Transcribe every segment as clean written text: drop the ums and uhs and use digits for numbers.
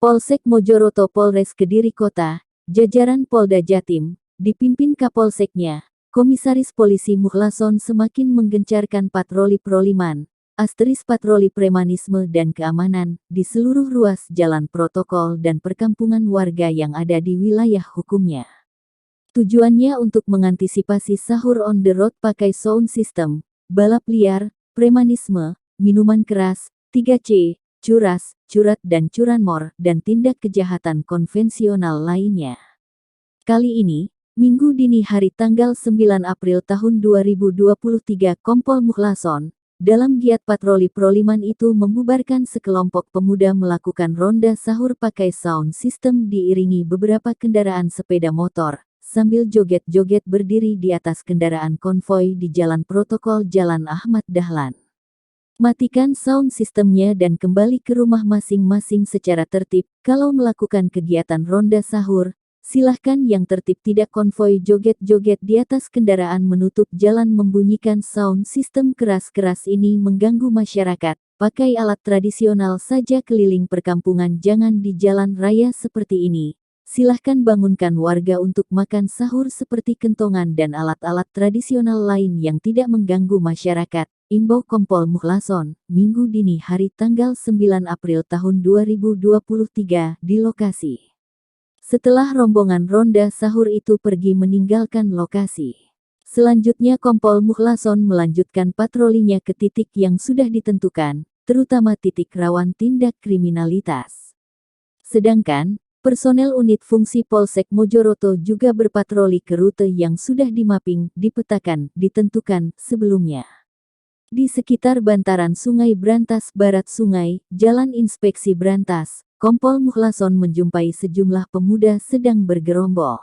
Polsek Mojoroto Polres Kediri Kota, jajaran Polda Jatim, dipimpin Kapolseknya, Komisaris Polisi Mukhlason semakin menggencarkan patroli proliman, patroli premanisme dan keamanan, di seluruh ruas jalan protokol dan perkampungan warga yang ada di wilayah hukumnya. Tujuannya untuk mengantisipasi sahur on the road pakai sound system, balap liar, premanisme, minuman keras, 3C, curas, curat dan curanmor, dan tindak kejahatan konvensional lainnya. Kali ini, Minggu dini hari tanggal 9 April tahun 2023 Kompol Mukhlason, dalam giat patroli proliman itu membubarkan sekelompok pemuda melakukan ronda sahur pakai sound system diiringi beberapa kendaraan sepeda motor, sambil joget-joget berdiri di atas kendaraan konvoi di Jalan Protokol Jalan Ahmad Dahlan. Matikan sound sistemnya dan kembali ke rumah masing-masing secara tertib. Kalau melakukan kegiatan ronda sahur, silahkan yang tertib, tidak konvoi joget-joget di atas kendaraan menutup jalan membunyikan sound sistem keras-keras ini mengganggu masyarakat. Pakai alat tradisional saja keliling perkampungan, jangan di jalan raya seperti ini. Silahkan bangunkan warga untuk makan sahur seperti kentongan dan alat-alat tradisional lain yang tidak mengganggu masyarakat. Imbau Kompol Mukhlason, Minggu dini hari tanggal 9 April tahun 2023 di lokasi. Setelah rombongan ronda sahur itu pergi meninggalkan lokasi, selanjutnya Kompol Mukhlason melanjutkan patrolinya ke titik yang sudah ditentukan, terutama titik rawan tindak kriminalitas. Sedangkan, personel unit fungsi Polsek Mojoroto juga berpatroli ke rute yang sudah dimapping, dipetakan, ditentukan sebelumnya. Di sekitar bantaran Sungai Brantas Barat Sungai, Jalan Inspeksi Brantas, Kompol Mukhlason menjumpai sejumlah pemuda sedang bergerombol.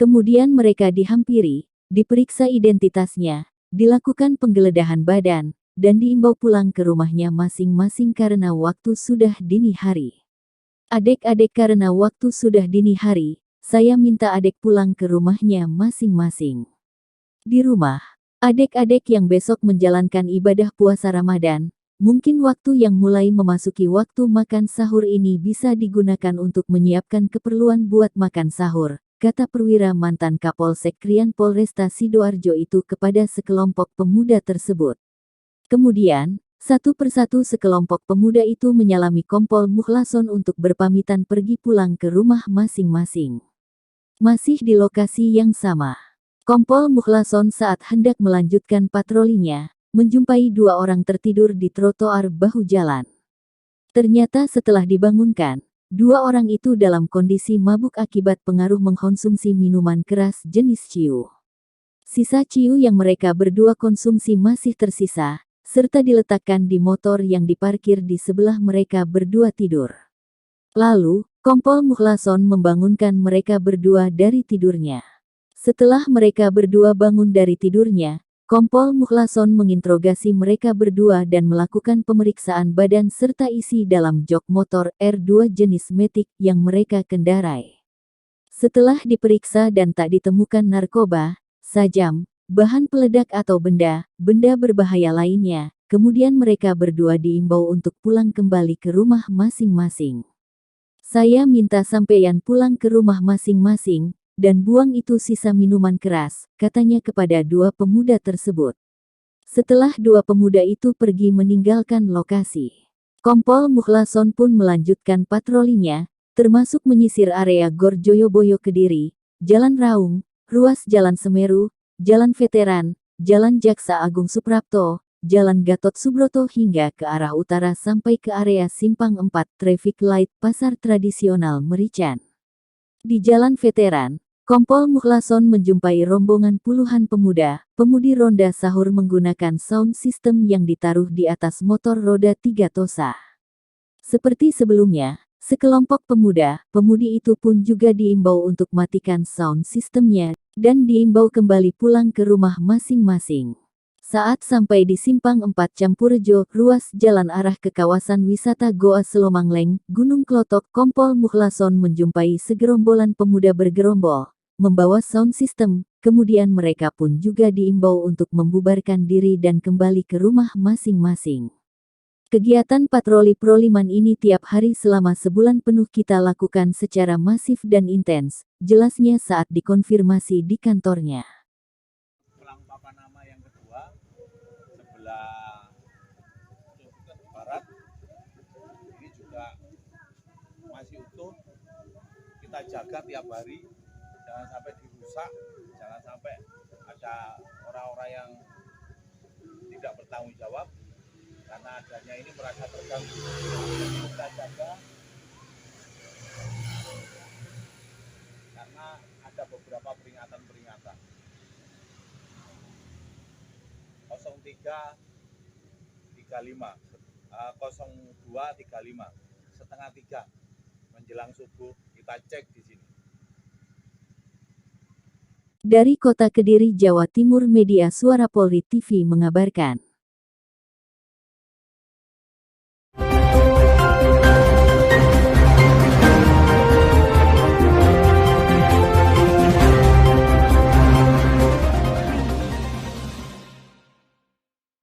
Kemudian mereka dihampiri, diperiksa identitasnya, dilakukan penggeledahan badan, dan diimbau pulang ke rumahnya masing-masing karena waktu sudah dini hari. Adek-adek, karena waktu sudah dini hari, saya minta adek pulang ke rumahnya masing-masing. Di rumah, adek-adek yang besok menjalankan ibadah puasa Ramadan, mungkin waktu yang mulai memasuki waktu makan sahur ini bisa digunakan untuk menyiapkan keperluan buat makan sahur, kata perwira mantan Kapolsek Krian Polresta Sidoarjo itu kepada sekelompok pemuda tersebut. Kemudian, satu persatu sekelompok pemuda itu menyalami Kompol Mukhlason untuk berpamitan pergi pulang ke rumah masing-masing. Masih di lokasi yang sama, Kompol Mukhlason saat hendak melanjutkan patrolinya, menjumpai dua orang tertidur di trotoar bahu jalan. Ternyata setelah dibangunkan, dua orang itu dalam kondisi mabuk akibat pengaruh mengkonsumsi minuman keras jenis ciu. Sisa ciu yang mereka berdua konsumsi masih tersisa, serta diletakkan di motor yang diparkir di sebelah mereka berdua tidur. Lalu, Kompol Mukhlason membangunkan mereka berdua dari tidurnya. Setelah mereka berdua bangun dari tidurnya, Kompol Mukhlason menginterogasi mereka berdua dan melakukan pemeriksaan badan serta isi dalam jok motor R2 jenis Matic yang mereka kendarai. Setelah diperiksa dan tak ditemukan narkoba, sajam, bahan peledak atau benda berbahaya lainnya, kemudian mereka berdua diimbau untuk pulang kembali ke rumah masing-masing. Saya minta sampeyan pulang ke rumah masing-masing, dan buang itu sisa minuman keras, katanya kepada dua pemuda tersebut. Setelah dua pemuda itu pergi meninggalkan lokasi, Kompol Mukhlason pun melanjutkan patrolinya, termasuk menyisir area Gor Joyoboyo Kediri, Jalan Raung, ruas Jalan Semeru, Jalan Veteran, Jalan Jaksa Agung Suprapto, Jalan Gatot Subroto hingga ke arah utara sampai ke area Simpang 4 Traffic Light Pasar Tradisional Merican. Di Jalan Veteran, Kompol Mukhlason menjumpai rombongan puluhan pemudi ronda sahur menggunakan sound system yang ditaruh di atas motor roda 3 Tosa. Seperti sebelumnya, sekelompok pemudi itu pun juga diimbau untuk matikan sound systemnya, dan diimbau kembali pulang ke rumah masing-masing. Saat sampai di Simpang 4 Campurejo, ruas jalan arah ke kawasan wisata Goa Selomangleng, Gunung Klotok, Kompol Mukhlason menjumpai segerombolan pemuda bergerombol, membawa sound system, kemudian mereka pun juga diimbau untuk membubarkan diri dan kembali ke rumah masing-masing. Kegiatan patroli Proliman ini tiap hari selama sebulan penuh kita lakukan secara masif dan intens, jelasnya saat dikonfirmasi di kantornya. Pelang papan nama yang kedua, sebelah barat, ini juga masih utuh. Kita jaga tiap hari, jangan sampai dirusak, jangan sampai ada orang-orang yang tidak bertanggung jawab, karena adanya ini merasa terganggu. Kita jaga, karena ada beberapa peringatan-peringatan. 02.35 setengah 3 menjelang subuh kita cek di sini. Dari Kota Kediri, Jawa Timur, Media Suara Polri TV mengabarkan.